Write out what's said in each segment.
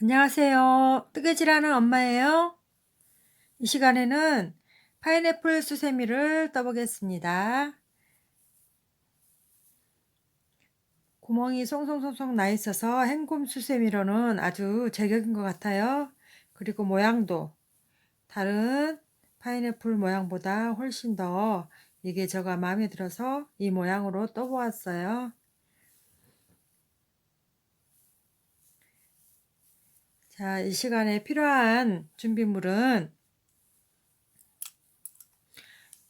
안녕하세요. 뜨개질하는 엄마예요. 이 시간에는 파인애플 수세미를 떠보겠습니다. 구멍이 송송송송 나 있어서 행곰 수세미로는 아주 제격인 것 같아요. 그리고 모양도 다른 파인애플 모양보다 훨씬 더 이게 제가 마음에 들어서 이 모양으로 떠보았어요. 자, 이 시간에 필요한 준비물은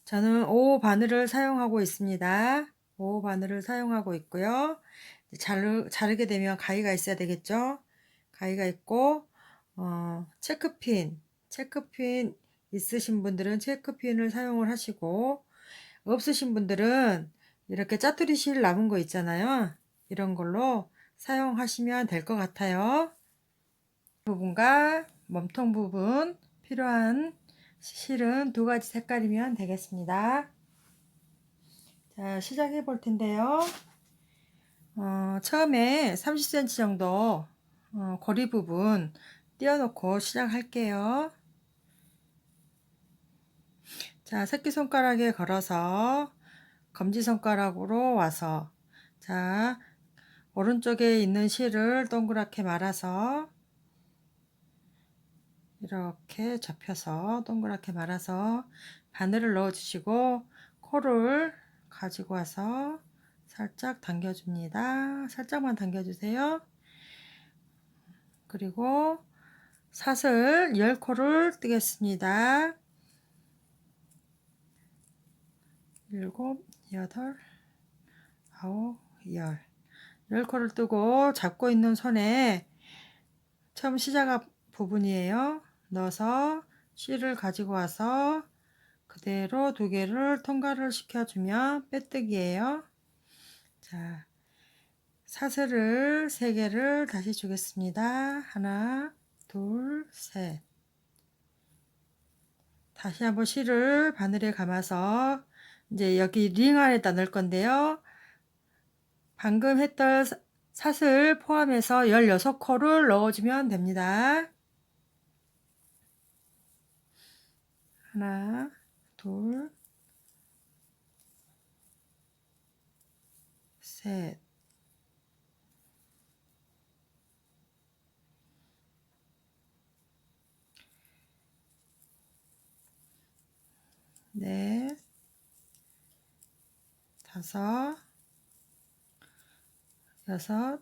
저는 5 바늘을 사용하고 있습니다. 5 바늘을 사용하고 있고요. 자르게 되면 가위가 있어야 되겠죠. 가위가 있고 체크핀 있으신 분들은 체크핀을 사용을 하시고, 없으신 분들은 이렇게 짜투리 실 남은 거 있잖아요. 이런 걸로 사용하시면 될 것 같아요. 부분과 몸통 부분 필요한 실은 두 가지 색깔이면 되겠습니다. 자, 시작해 볼 텐데요. 처음에 30cm 정도 고리 부분 띄워놓고 시작할게요. 자, 새끼손가락에 걸어서 검지손가락으로 와서, 자, 오른쪽에 있는 실을 동그랗게 말아서 이렇게 접혀서 동그랗게 말아서 바늘을 넣어 주시고, 코를 가지고 와서 살짝 당겨줍니다. 살짝만 당겨주세요. 그리고 사슬 10코를 뜨겠습니다. 7, 8, 9, 10. 10코를 뜨고 잡고 있는 손에 처음 시작 부분이에요. 넣어서 실을 가지고 와서 그대로 두 개를 통과를 시켜주면 빼뜨기예요. 자, 사슬을 3개를 다시 주겠습니다. 하나, 둘, 셋. 다시 한번 실을 바늘에 감아서 이제 여기 링 안에다 넣을 건데요. 방금 했던 사슬 포함해서 16코를 넣어주면 됩니다. 하나, 둘, 셋, 넷, 다섯, 여섯,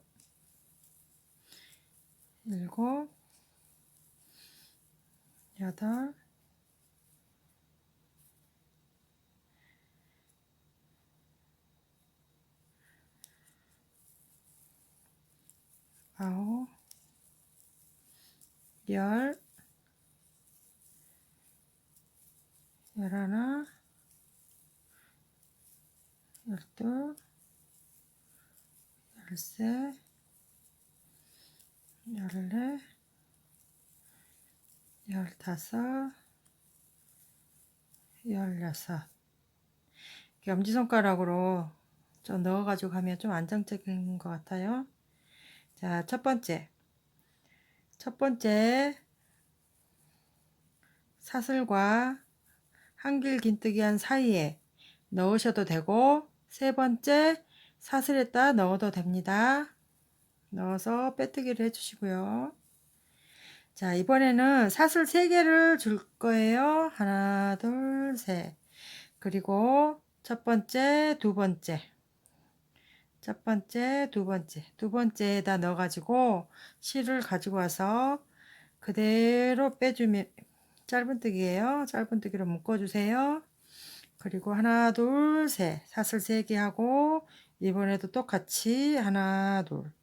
일곱, 여덟, 아홉, 열, 열하나, 열둘, 열셋, 열넷, 열다섯, 열여섯. 엄지손가락으로 좀 넣어가지고 하면 좀 안정적인 것 같아요. 자, 첫 번째 사슬과 한길 긴뜨기한 사이에 넣으셔도 되고, 세 번째 사슬에다 넣어도 됩니다. 넣어서 빼뜨기를 해주시고요. 자, 이번에는 사슬 3개를 줄 거예요. 하나, 둘, 셋. 그리고 첫 번째, 두 번째, 두 번째에다 넣어가지고 실을 가지고 와서 그대로 빼주면, 짧은뜨기예요. 짧은뜨기로 묶어주세요. 그리고 하나, 둘, 셋. 사슬 3개 하고, 이번에도 똑같이 하나, 둘.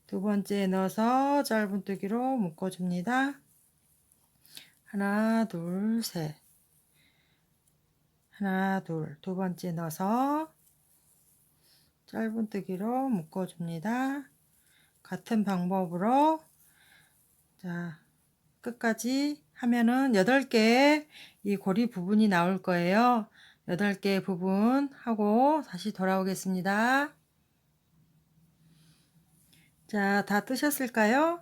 두 번째 넣어서 짧은뜨기로 묶어줍니다. 하나, 둘, 셋. 하나, 둘. 두 번째 넣어서 짧은뜨기로 묶어줍니다. 같은 방법으로, 자, 끝까지 하면은 8개 이 고리 부분이 나올 거예요. 8개 부분 하고 다시 돌아오겠습니다. 자, 다 뜨셨을까요?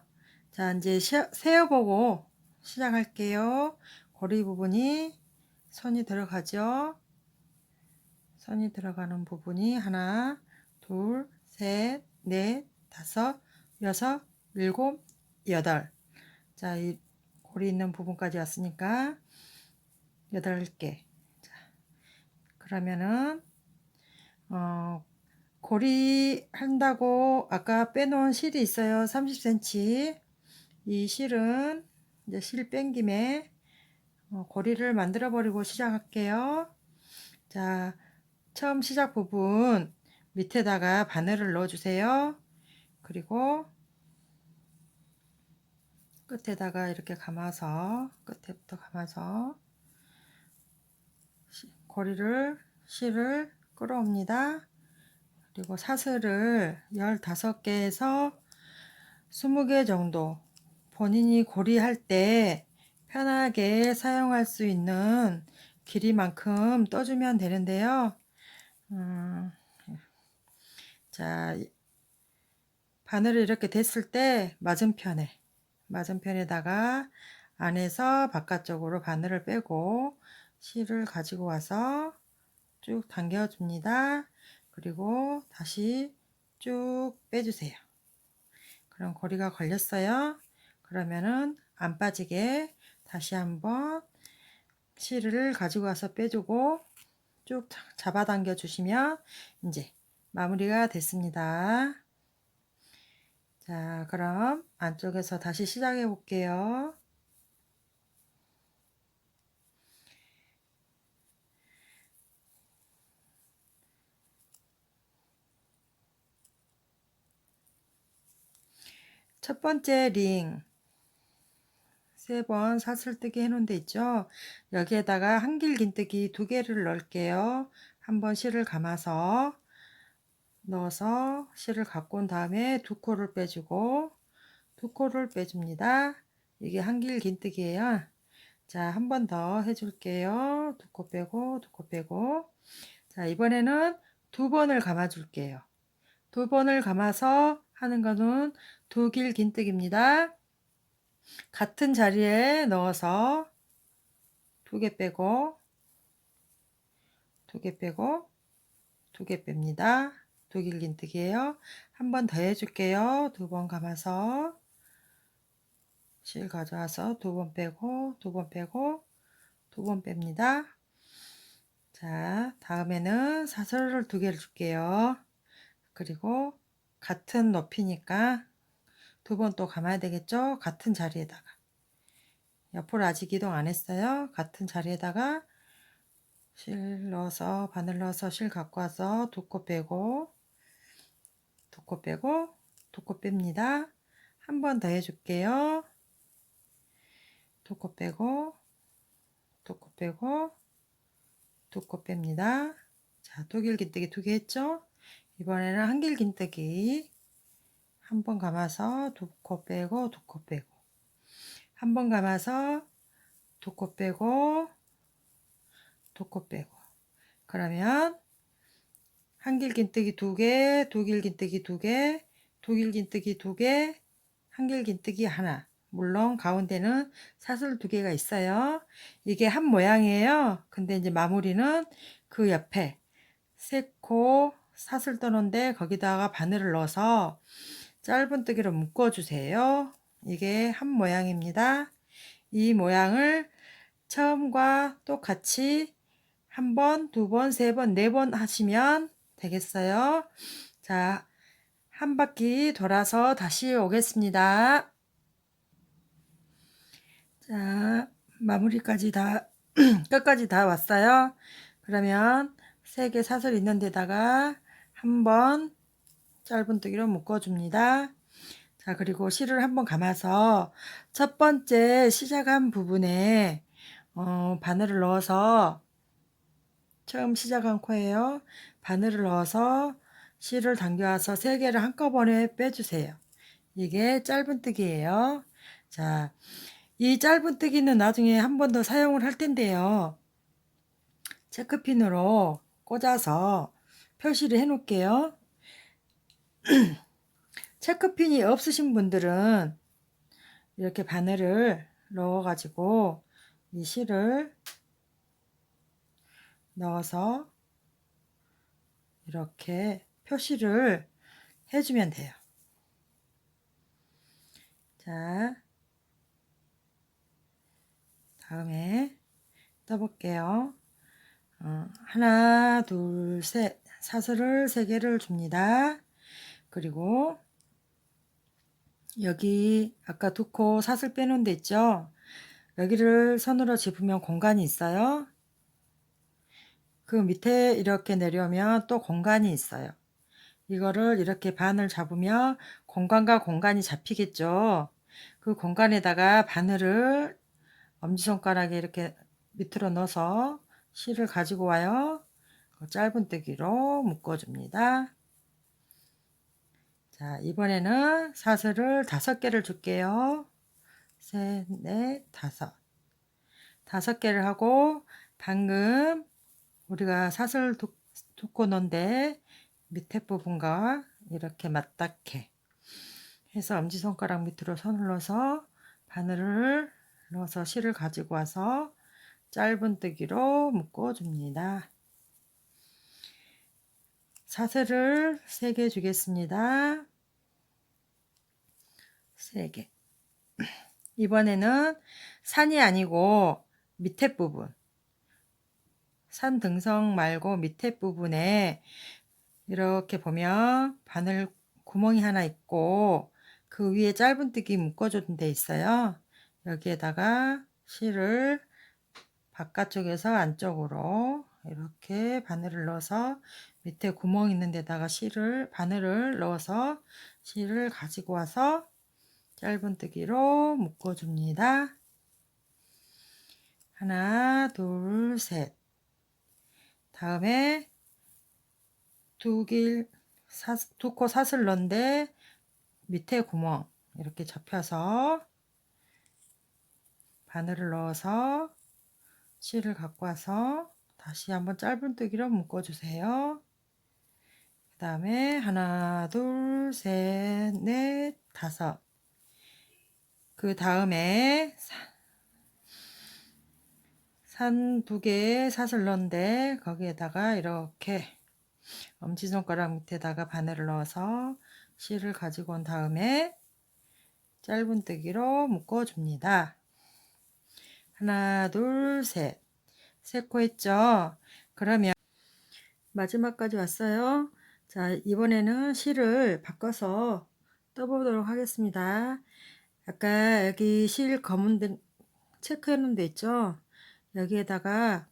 자, 이제 세어보고 시작할게요. 고리 부분이 선이 들어가죠. 선이 들어가는 부분이 하나, 둘, 셋, 넷, 다섯, 여섯, 일곱, 여덟. 자, 이 고리 있는 부분까지 왔으니까 8개. 자, 그러면은 고리 한다고 아까 빼놓은 실이 있어요. 30cm. 이 실은 이제 실 뺀 김에 고리를 만들어 버리고 시작할게요. 자, 처음 시작 부분 밑에다가 바늘을 넣어 주세요. 그리고 끝에다가 이렇게 감아서 끝에부터 감아서 실을 끌어옵니다. 그리고 사슬을 15개에서 20개 정도 본인이 고리할 때 편하게 사용할 수 있는 길이만큼 떠주면 되는데요. 자, 바늘을 이렇게 댔을 때 맞은편에다가 안에서 바깥쪽으로 바늘을 빼고 실을 가지고 와서 쭉 당겨 줍니다. 그리고 다시 쭉 빼주세요. 그럼 고리가 걸렸어요. 그러면은 안 빠지게 다시 한번 실을 가지고 와서 빼주고 쭉 잡아당겨 주시면 이제 마무리가 됐습니다. 자, 그럼 안쪽에서 다시 시작해 볼게요. 첫 번째 링 3번 사슬뜨기 해놓은 데 있죠. 여기에다가 한길긴뜨기 2개를 넣을게요. 한번 실을 감아서 넣어서 실을 갖고 온 다음에 2코를 빼주고 2코를 빼줍니다. 이게 한길긴뜨기예요. 자, 한 번 더 해줄게요. 2코 빼고 2코 빼고. 자, 이번에는 2번을 감아 줄게요. 2번을 감아서 하는 거는 두길긴뜨기입니다. 같은 자리에 넣어서 2개 빼고 2개 빼고 2개 뺍니다. 두길긴뜨기예요. 한 번 더 해줄게요. 2번 감아서 실 가져와서 2번 빼고 2번 빼고 2번 뺍니다. 자, 다음에는 사슬을 2개를 줄게요. 그리고 같은 높이니까 2번 또 감아야 되겠죠. 같은 자리에다가 옆으로 아직 이동 안 했어요. 같은 자리에다가 실 넣어서 바늘 넣어서 실 갖고 와서 2코 빼고 2코 빼고 2코 뺍니다. 한 번 더 해줄게요. 2코 빼고 2코 빼고 2코 뺍니다. 자, 두길긴뜨기 2개 했죠. 이번에는 한길긴뜨기 한 번 감아서 2코 빼고 2코 빼고 한 번 감아서 2코 빼고 2코 빼고. 그러면 한길긴뜨기 2개, 두길긴뜨기 2개, 두길긴뜨기 2개, 한길긴뜨기 하나. 물론 가운데는 사슬 2개가 있어요. 이게 한 모양이에요. 근데 이제 마무리는 그 옆에 3코 사슬 떠놓은데 거기다가 바늘을 넣어서 짧은뜨기로 묶어주세요. 이게 한 모양입니다. 이 모양을 처음과 똑같이 한 번, 2번, 3번, 4번 하시면 되겠어요. 자, 한 바퀴 돌아서 다시 오겠습니다. 자, 마무리까지 다 끝까지 다 왔어요. 그러면 3개 사슬 있는 데다가 한번 짧은뜨기로 묶어줍니다. 자, 그리고 실을 한번 감아서 첫 번째 시작한 부분에 바늘을 넣어서 처음 시작한 코예요. 바늘을 넣어서 실을 당겨와서 3개를 한꺼번에 빼주세요. 이게 짧은뜨기예요. 자, 이 짧은뜨기는 나중에 한 번 더 사용을 할 텐데요. 체크핀으로 꽂아서 표시를 해 놓을게요. 체크핀이 없으신 분들은 이렇게 바늘을 넣어 가지고 이 실을 넣어서 이렇게 표시를 해주면 돼요. 자, 다음에 떠볼게요. 하나, 둘, 셋. 사슬을 3개를 줍니다. 그리고 여기 아까 2코 사슬 빼놓은 데 있죠? 여기를 손으로 짚으면 공간이 있어요. 그 밑에 이렇게 내려오면 또 공간이 있어요. 이거를 이렇게 반을 잡으면 공간과 공간이 잡히겠죠. 그 공간에다가 바늘을 엄지손가락에 이렇게 밑으로 넣어서 실을 가지고 와요. 짧은뜨기로 묶어줍니다. 자, 이번에는 사슬을 5개를 줄게요. 셋, 넷, 다섯. 5개를 하고 방금 우리가 사슬 두 코너인데 밑에 부분과 이렇게 맞닿게 해서 엄지손가락 밑으로 손을 넣어서 바늘을 넣어서 실을 가지고 와서 짧은뜨기로 묶어줍니다. 사슬을 3개 주겠습니다. 3개. 이번에는 산이 아니고 밑에 부분, 산 등성 말고 밑에 부분에 이렇게 보면 바늘 구멍이 하나 있고 그 위에 짧은뜨기 묶어준 데 있어요. 여기에다가 실을 바깥쪽에서 안쪽으로 이렇게 바늘을 넣어서 밑에 구멍 있는 데다가 바늘을 넣어서 실을 가지고 와서 짧은뜨기로 묶어줍니다. 하나, 둘, 셋. 다음에 두 코 사슬 넣은데 밑에 구멍 이렇게 접혀서 바늘을 넣어서 실을 갖고 와서 다시 한번 짧은뜨기로 묶어주세요. 그 다음에 하나, 둘, 셋, 넷, 다섯. 그 다음에 산 2개 사슬 넣은데 거기에다가 이렇게 엄지손가락 밑에다가 바늘을 넣어서 실을 가지고 온 다음에 짧은뜨기로 묶어줍니다. 하나, 둘, 셋. 3코 했죠? 그러면 마지막까지 왔어요. 자, 이번에는 실을 바꿔서 떠보도록 하겠습니다. 아까 여기 실 검은 데 체크해 놓은 데 있죠? 여기에다가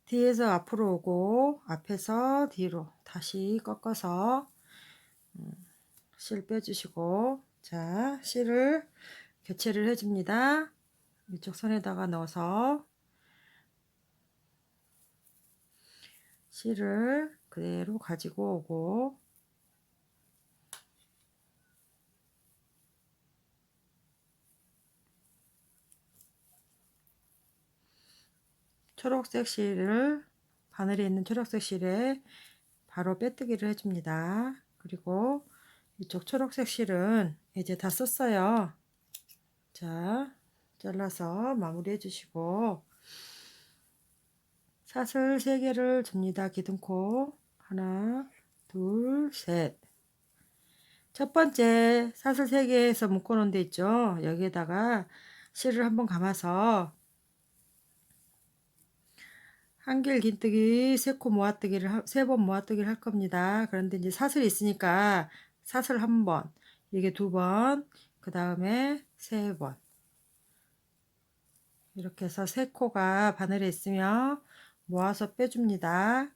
뒤에서 앞으로 오고 앞에서 뒤로 다시 꺾어서 실 빼주시고, 자, 실을 교체를 해줍니다. 이쪽 손에다가 넣어서 실을 그대로 가지고 오고, 초록색 실을 바늘에 있는 초록색 실에 바로 빼뜨기를 해줍니다. 그리고 이쪽 초록색 실은 이제 다 썼어요. 자, 잘라서 마무리 해주시고 사슬 3개를 줍니다. 기둥코 하나, 둘, 셋. 첫 번째 사슬 3개에서 묶어 놓은 데 있죠. 여기에다가 실을 한번 감아서 한길 긴뜨기 3코 모아뜨기를 3번 모아뜨기를 할 겁니다. 그런데 이제 사슬이 있으니까 사슬 1번, 이게 2번, 그 다음에 3번. 이렇게 해서 3코가 바늘에 있으면 모아서 빼줍니다.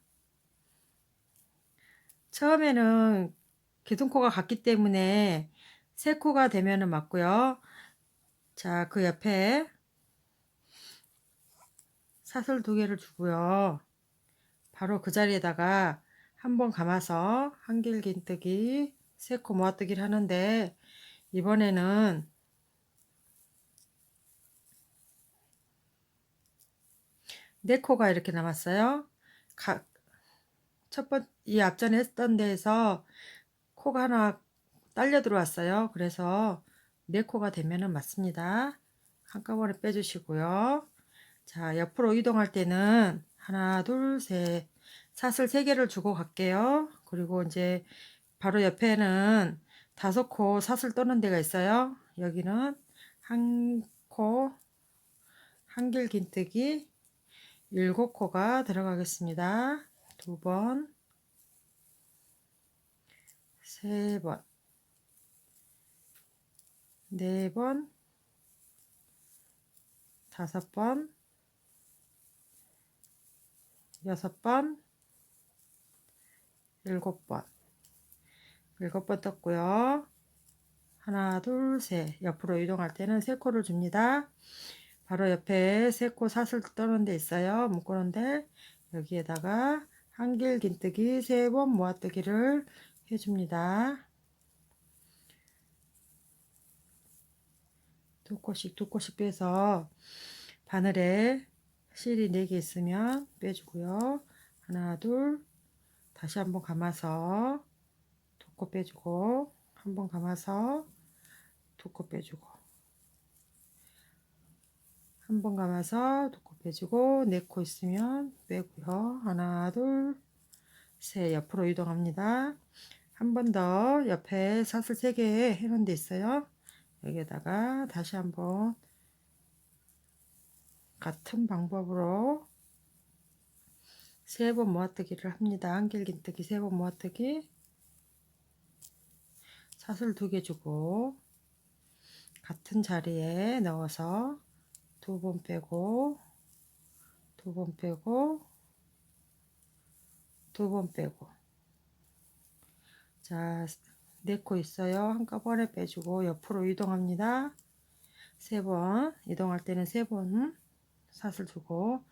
처음에는 기둥코가 같기 때문에 3코가 되면은 맞고요. 자, 그 옆에 사슬 2개를 주고요. 바로 그 자리에다가 한번 감아서 한길 긴뜨기 3코 모아뜨기를 하는데, 이번에는 4코가 이렇게 남았어요. 이 앞전에 했던 데에서 코가 하나 딸려 들어왔어요. 그래서 4코가 되면은 맞습니다. 한꺼번에 빼주시고요. 자, 옆으로 이동할 때는 하나, 둘, 셋, 사슬 3개를 주고 갈게요. 그리고 이제 바로 옆에는 5코 사슬 떠는 데가 있어요. 여기는 한 코, 한길 긴뜨기 7코가 들어가겠습니다. 2번, 3번, 4번, 5번, 6번, 7번. 7번 떴고요. 하나, 둘, 셋. 옆으로 이동할 때는 3코를 줍니다. 바로 옆에 3코 사슬 떠는 데 있어요. 묶어놓은데 여기에다가 한길 긴뜨기 3번 모아뜨기를 해줍니다. 2코씩 빼서 바늘에 실이 4개 있으면 빼주고요. 하나, 둘, 다시 한번 감아서 2코 빼주고, 한번 감아서 2코 빼주고, 한번 감아서 2코 빼주고, 4코 있으면 빼고요. 하나, 둘, 셋. 옆으로 이동합니다. 한 번 더 옆에 사슬 3개 해놓은 데 있어요. 여기에다가 다시 한번 같은 방법으로 3번 모아뜨기를 합니다. 한길긴뜨기 3번 모아뜨기, 사슬 2개 주고 같은 자리에 넣어서 2번 빼고 2번 빼고 2번 빼고, 자 4코 있어요. 한꺼번에 빼주고 옆으로 이동합니다. 3번 이동할 때는 3번 사슬 주고,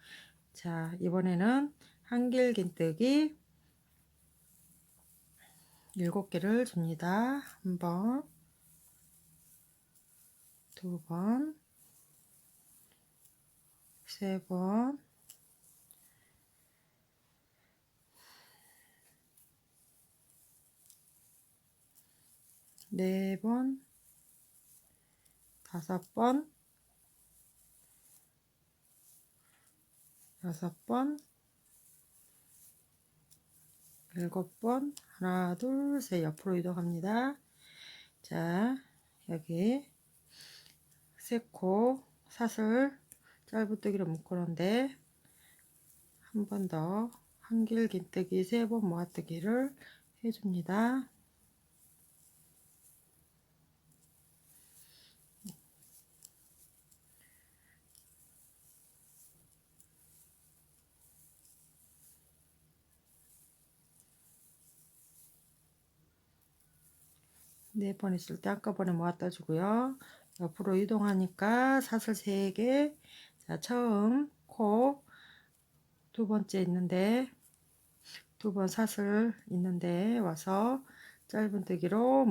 자 이번에는 한길긴뜨기 7개를 줍니다. 1번, 2번, 3번, 4번, 5번, 6번, 7번, 하나, 둘, 셋. 옆으로 이동합니다. 자, 여기 3코 사슬 짧은뜨기로 묶어놓은데 한 번 더 한길긴뜨기 3번 모아뜨기를 해줍니다. 네 번 있을 때 한꺼번에 모았다 주고요. 옆으로 이동하니까 사슬 3개. 자, 처음 코 2번째 있는데 2번 사슬 있는데 와서 짧은뜨기로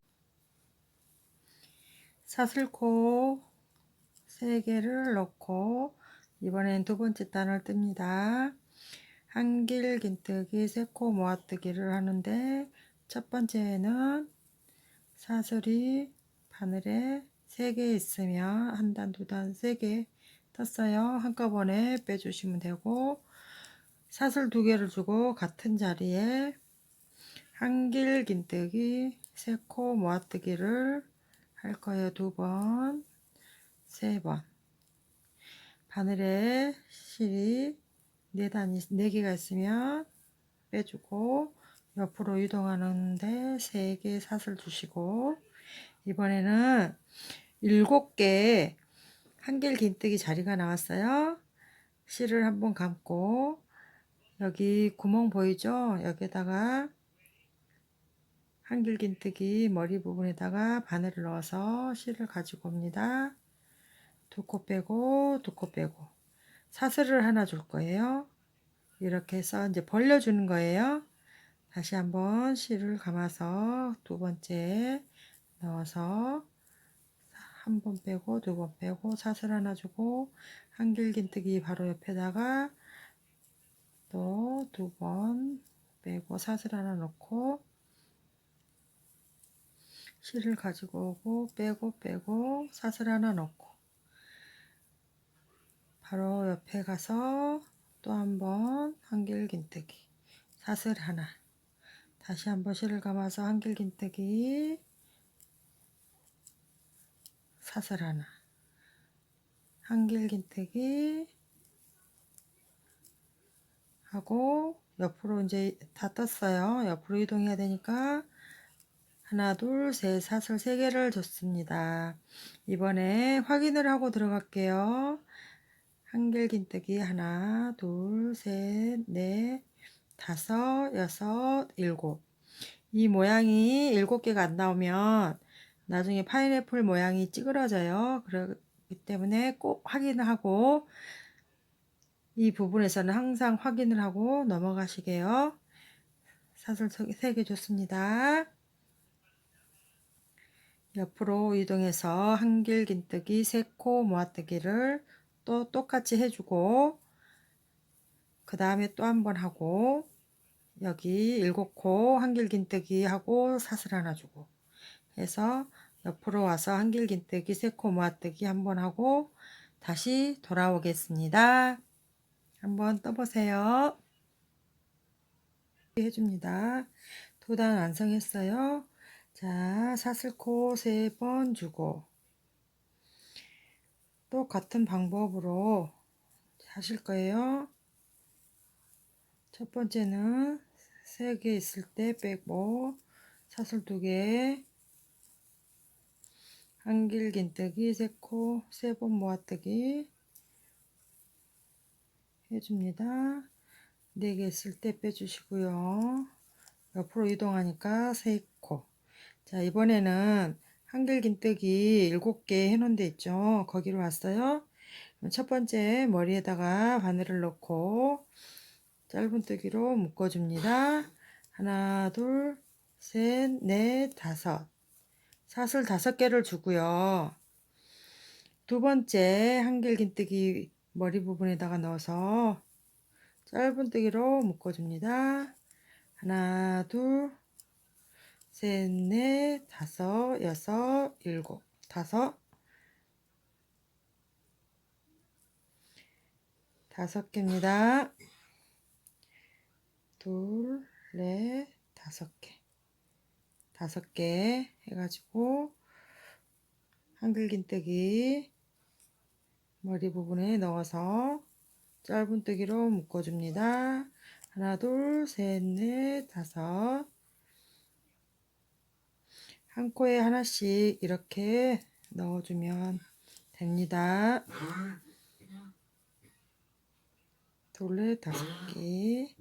사슬코 3개를 넣고 이번엔 2번째 단을 뜹니다. 한길긴뜨기 3코 모아뜨기를 하는데 첫 번째는 사슬이 바늘에 3개 있으면 한 단, 2단, 3개 떴어요. 한꺼번에 빼주시면 되고, 사슬 2개를 주고 같은 자리에 한길긴뜨기 3코 모아뜨기를 할 거예요. 2번, 3번. 바늘에 실이 4개가 있으면 빼주고 옆으로 이동하는데 3개 사슬 주시고, 이번에는 7개 한길긴뜨기 자리가 나왔어요. 실을 한번 감고 여기 구멍 보이죠? 여기다가 한길긴뜨기 머리 부분에다가 바늘을 넣어서 실을 가지고 옵니다. 2코 빼고 2코 빼고 사슬을 하나 줄 거예요. 이렇게 해서 이제 벌려주는 거예요. 다시 한번 실을 감아서 2번째 넣어서 한 번 빼고 2번 빼고 사슬 하나 주고 한길긴뜨기 바로 옆에다가 또 2번 빼고 사슬 하나 넣고 실을 가지고 오고 빼고 사슬 하나 넣고 바로 옆에 가서 또 한번 한길긴뜨기 사슬 하나, 다시 한번 실을 감아서 한길긴뜨기 사슬 하나, 한길긴뜨기 하고 옆으로 이제 다 떴어요. 옆으로 이동해야 되니까 하나 둘 셋 사슬 3개를 줬습니다. 이번에 확인을 하고 들어갈게요. 한길긴뜨기 하나 둘 셋 넷 다섯 여섯 일곱. 이 모양이 7개가 안 나오면 나중에 파인애플 모양이 찌그러져요. 그렇기 때문에 꼭 확인을 하고 이 부분에서는 항상 확인을 하고 넘어가시게요. 사슬 3개 줬습니다. 옆으로 이동해서 한길긴뜨기 3코 모아뜨기를 또 똑같이 해주고 그 다음에 또 한 번 하고 여기 7코 한길긴뜨기 하고 사슬 하나 주고 해서 옆으로 와서 한길긴뜨기 3코 모아뜨기 한 번 하고 다시 돌아오겠습니다. 한번 떠보세요. 해줍니다. 도단 완성했어요. 자, 사슬코 3번 주고 또 같은 방법으로 하실 거예요. 첫 번째는 3개 있을 때 빼고 사슬 2개 한길긴뜨기 3코 3번 모아뜨기 해줍니다. 4개 있을 때 빼주시고요. 옆으로 이동하니까 3코. 자, 이번에는 한길긴뜨기 7개 해놓은 데 있죠. 거기로 왔어요. 첫 번째 머리에다가 바늘을 넣고 짧은뜨기로 묶어줍니다. 하나, 둘, 셋, 넷, 다섯. 사슬 5개를 주고요. 두 번째 한길긴뜨기 머리 부분에다가 넣어서 짧은뜨기로 묶어줍니다. 하나, 둘, 셋, 넷, 다섯, 여섯, 일곱. 5개입니다. 둘, 넷, 5개. 5개 해가지고 한길긴뜨기 머리 부분에 넣어서 짧은뜨기로 묶어줍니다. 하나, 둘, 셋, 넷, 다섯. 한 코에 하나씩 이렇게 넣어주면 됩니다. 둘, 넷, 5개.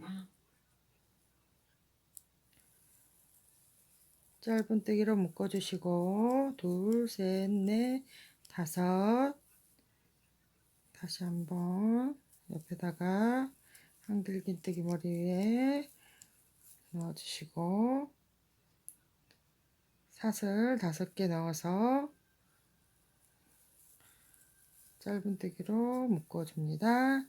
짧은뜨기로 묶어주시고 둘, 셋, 넷, 다섯. 다시 한번 옆에다가 한길긴뜨기 머리 위에 넣어주시고 사슬 5개 넣어서 짧은뜨기로 묶어줍니다.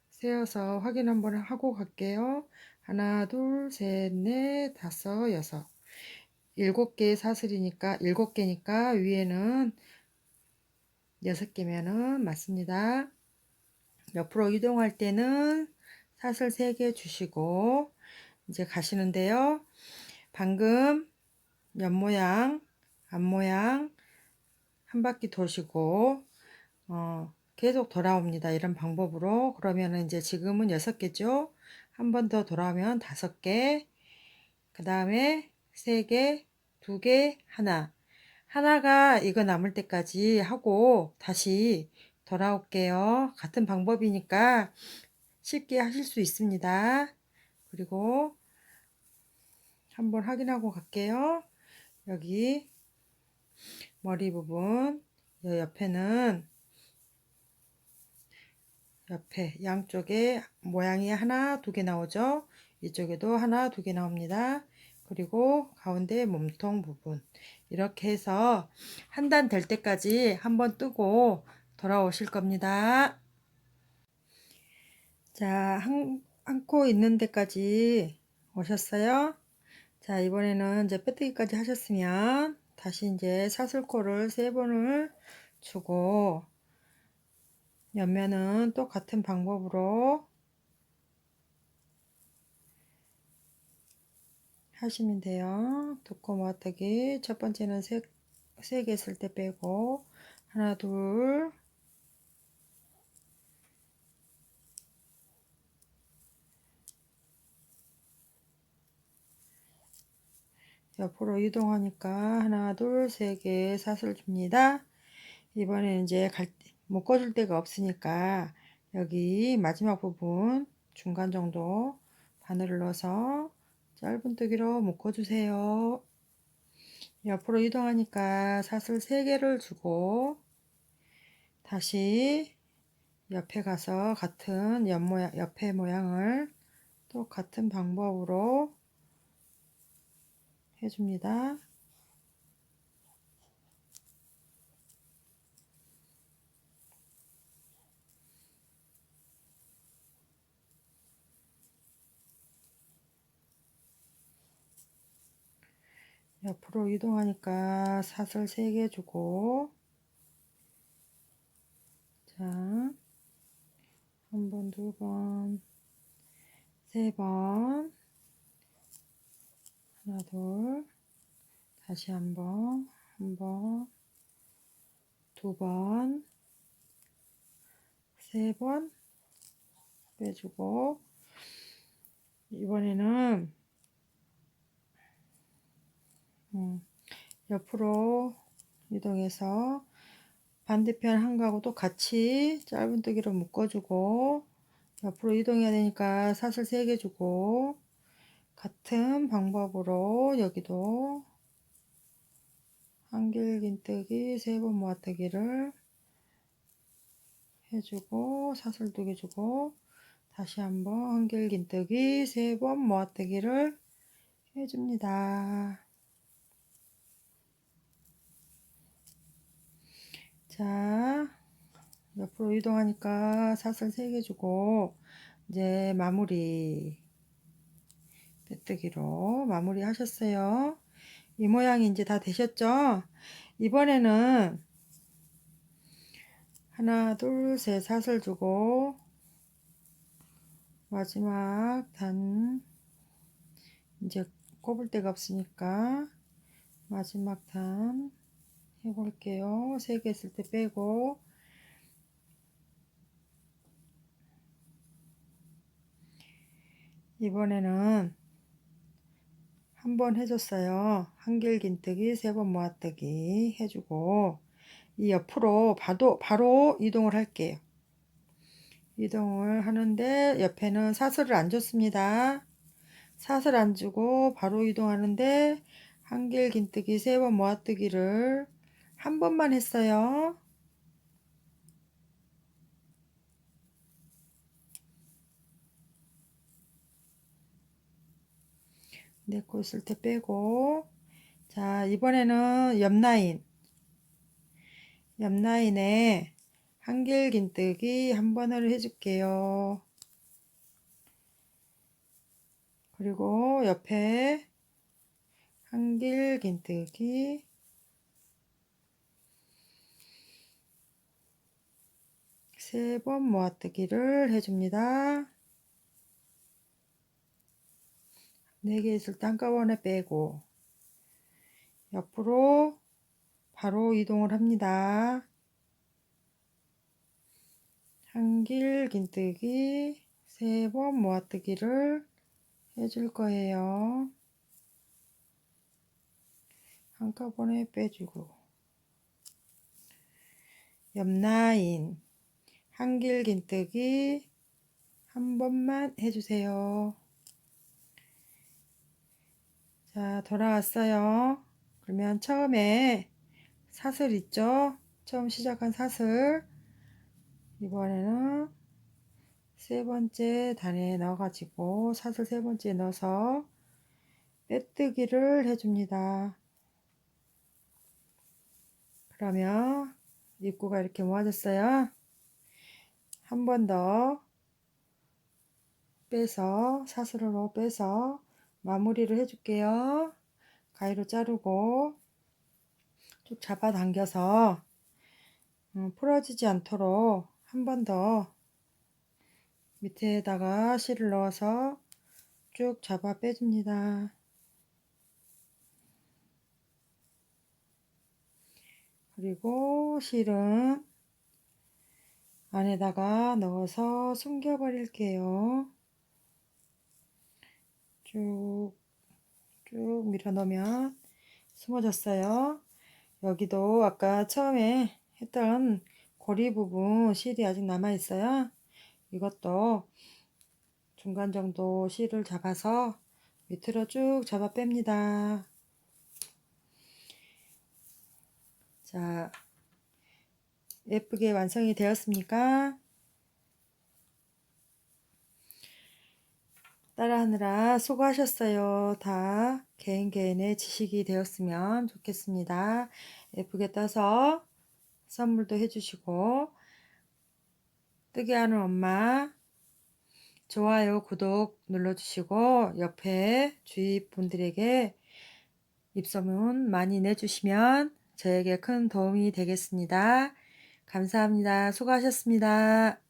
세어서 확인 한번 하고 갈게요. 하나, 둘, 셋, 넷, 다섯, 여섯. 7개 사슬이니까 7개니까 위에는 6개면은 맞습니다. 옆으로 이동할 때는 사슬 3개 주시고 이제 가시는데요. 방금 옆모양, 앞모양 한 바퀴 도시고 계속 돌아옵니다. 이런 방법으로. 그러면 이제 지금은 6개죠. 한 번 더 돌아오면 5개. 그 다음에 3개, 2개, 하나. 하나가 이거 남을 때까지 하고 다시 돌아올게요. 같은 방법이니까 쉽게 하실 수 있습니다. 그리고 한번 확인하고 갈게요. 여기 머리 부분 옆에는 옆에 양쪽에 모양이 하나, 2개 나오죠. 이쪽에도 하나, 2개 나옵니다. 그리고 가운데 몸통 부분 이렇게 해서 한 단 될 때까지 한번 뜨고 돌아오실 겁니다. 자, 한 코 있는 데까지 오셨어요? 자, 이번에는 이제 빼뜨기까지 하셨으면 다시 이제 사슬코를 3번을 주고 옆면은 똑같은 방법으로 하시면 돼요. 두꺼 모아뜨기 첫 번째는 3개 했을 때 빼고 하나 둘 옆으로 이동하니까 하나 둘 3개 사슬 줍니다. 이번에 이제 묶어줄 데가 없으니까 여기 마지막 부분 중간 정도 바늘을 넣어서 짧은뜨기로 묶어주세요. 옆으로 이동하니까 사슬 3개를 주고 다시 옆에 가서 같은 옆에 모양을 똑같은 방법으로 해줍니다. 옆으로 이동하니까 사슬 3개 주고 자, 한 번, 두 번, 3번 하나, 둘 다시 한 번, 두 번, 3번 빼주고 이번에는 옆으로 이동해서 반대편 한가하고도 같이 짧은뜨기로 묶어주고 옆으로 이동해야 되니까 사슬 3개 주고 같은 방법으로 여기도 한길긴뜨기 3번 모아뜨기를 해주고 사슬 2개 주고 다시 한번 한길긴뜨기 3번 모아뜨기를 해줍니다. 자, 옆으로 이동하니까 사슬 3개 주고 이제 마무리 빼뜨기로 마무리 하셨어요. 이 모양이 이제 다 되셨죠? 이번에는 하나 둘 셋 사슬 주고 마지막 단 이제 꼽을 데가 없으니까 마지막 단 해볼게요. 3개 했을 때 빼고 이번에는 한 번 해줬어요. 한길긴뜨기 3번 모아뜨기 해주고 이 옆으로 바로 이동을 할게요. 이동을 하는데 옆에는 사슬을 안 줬습니다. 사슬 안 주고 바로 이동하는데 한길긴뜨기 3번 모아뜨기를 한 번만 했어요. 내거 있을 때 빼고 자 이번에는 옆라인에 한길긴뜨기 한 번을 해줄게요. 그리고 옆에 한길긴뜨기 3번 모아뜨기를 해줍니다. 4개 있을 때 한꺼번에 빼고 옆으로 바로 이동을 합니다. 한길긴뜨기 3번 모아뜨기를 해줄 거예요. 한꺼번에 빼주고 옆라인 한길긴뜨기 한 번만 해주세요. 자, 돌아왔어요. 그러면 처음에 사슬 있죠? 처음 시작한 사슬 이번에는 3번째 단에 넣어가지고 사슬 3번째 넣어서 빼뜨기를 해줍니다. 그러면 입구가 이렇게 모아졌어요. 한 번 더 빼서 사슬로 빼서 마무리를 해줄게요. 가위로 자르고 쭉 잡아당겨서 풀어지지 않도록 한 번 더 밑에다가 실을 넣어서 쭉 잡아 빼줍니다. 그리고 실은 안에다가 넣어서 숨겨 버릴게요. 쭉 밀어 넣으면 숨어졌어요. 여기도 아까 처음에 했던 고리 부분 실이 아직 남아 있어요. 이것도 중간 정도 실을 잡아서 밑으로 쭉 잡아 뺍니다. 자, 예쁘게 완성이 되었습니까? 따라하느라 수고하셨어요. 다 개인의 지식이 되었으면 좋겠습니다. 예쁘게 떠서 선물도 해주시고, 뜨게 하는 엄마 좋아요, 구독 눌러주시고 옆에 주위 분들에게 입소문 많이 내주시면 저에게 큰 도움이 되겠습니다. 감사합니다. 수고하셨습니다.